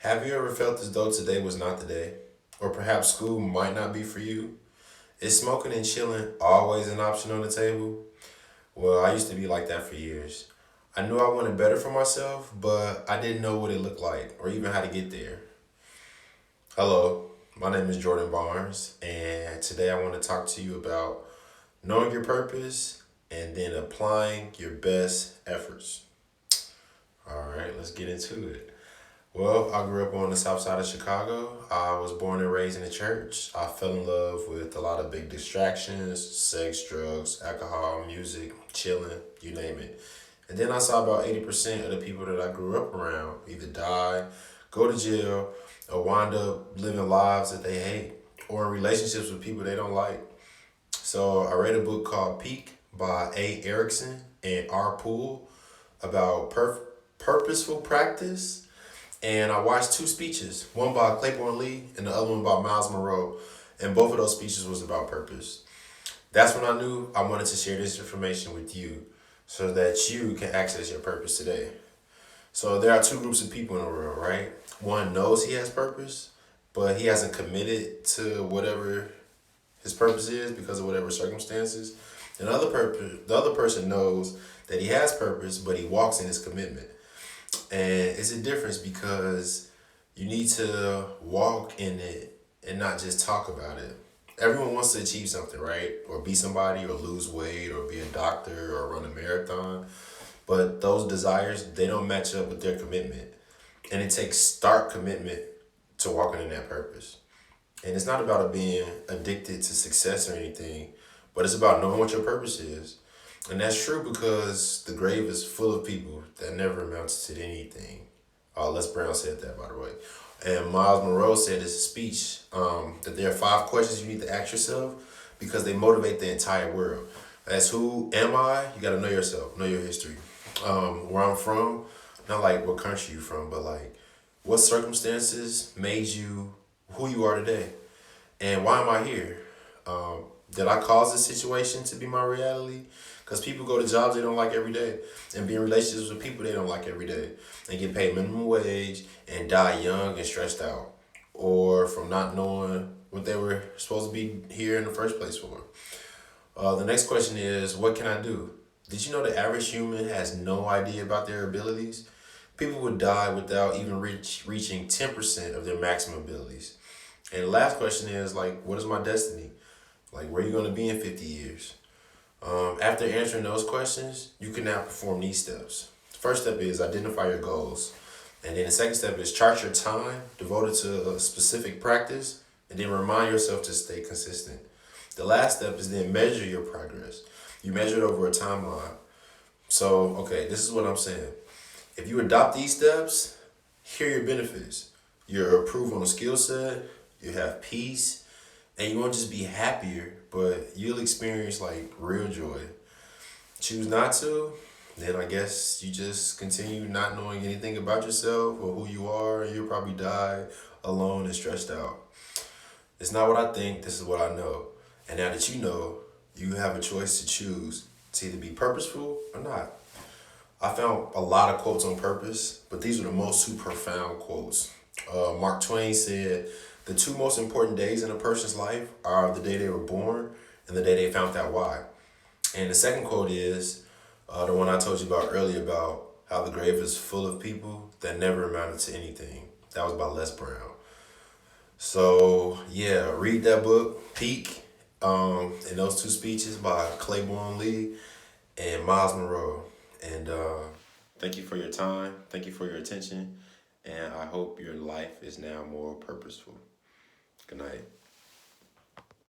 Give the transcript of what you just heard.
Have you ever felt as though today was not the day? Or perhaps school might not be for you? Is smoking and chilling always an option on the table? Well, I used to be like that for years. I knew I wanted better for myself, but I didn't know what it looked like or even how to get there. Hello, my name is Jordan Barnes, and today I want to talk to you about knowing your purpose and then applying your best efforts. All right, let's get into it. Well, I grew up on the south side of Chicago. I was born and raised in the church. I fell in love with a lot of big distractions, sex, drugs, alcohol, music, chilling, you name it. And then I saw about 80% of the people that I grew up around either die, go to jail, or wind up living lives that they hate, or in relationships with people they don't like. So I read a book called Peak by A. Erickson and R. Poole about purposeful practice, and I watched two speeches, one by Claiborne Lee and the other one by Miles Monroe, and both of those speeches was about purpose. That's when I knew I wanted to share this information with you so that you can access your purpose today. So there are two groups of people in the world, right? One knows he has purpose, but he hasn't committed to whatever his purpose is because of whatever circumstances. And the other person knows that he has purpose, but he walks in his commitment. And it's a difference because you need to walk in it and not just talk about it. Everyone wants to achieve something, right? Or be somebody, or lose weight, or be a doctor, or run a marathon. But those desires, they don't match up with their commitment. And it takes stark commitment to walking in that purpose. And it's not about it being addicted to success or anything, but it's about knowing what your purpose is. And that's true because the grave is full of people that never amounts to anything. Les Brown said that, by the way. And Miles Monroe said in his speech that there are five questions you need to ask yourself because they motivate the entire world. That's who am I? You got to know yourself, know your history. Where I'm from, not like what country you from, but like what circumstances made you who you are today. And why am I here? Did I cause this situation to be my reality? Because people go to jobs they don't like every day and be in relationships with people they don't like every day and get paid minimum wage and die young and stressed out or from not knowing what they were supposed to be here in the first place for. The next question is, what can I do? Did you know the average human has no idea about their abilities? People would die without even reaching 10% of their maximum abilities. And the last question is like, what is my destiny? Like, where are you going to be in 50 years? After answering those questions, you can now perform these steps. The first step is identify your goals. And then the second step is chart your time devoted to a specific practice. And then remind yourself to stay consistent. The last step is then measure your progress. You measure it over a timeline. So, okay, this is what I'm saying. If you adopt these steps, here are your benefits. You're improved on a skill set, you have peace, and you won't just be happier, but you'll experience like real joy. Choose not to, then I guess you just continue not knowing anything about yourself or who you are, and you'll probably die alone and stressed out. It's not what I think, this is what I know. And now that you know, you have a choice to choose to either be purposeful or not. I found a lot of quotes on purpose, but these are the most two profound quotes. Mark Twain said, the two most important days in a person's life are the day they were born and the day they found out why. And the second quote is the one I told you about earlier about how the grave is full of people that never amounted to anything. That was by Les Brown. So, yeah, read that book, Peak, and those two speeches by Claiborne Lee and Miles Monroe. And thank you for your time. Thank you for your attention. And I hope your life is now more purposeful. Good night.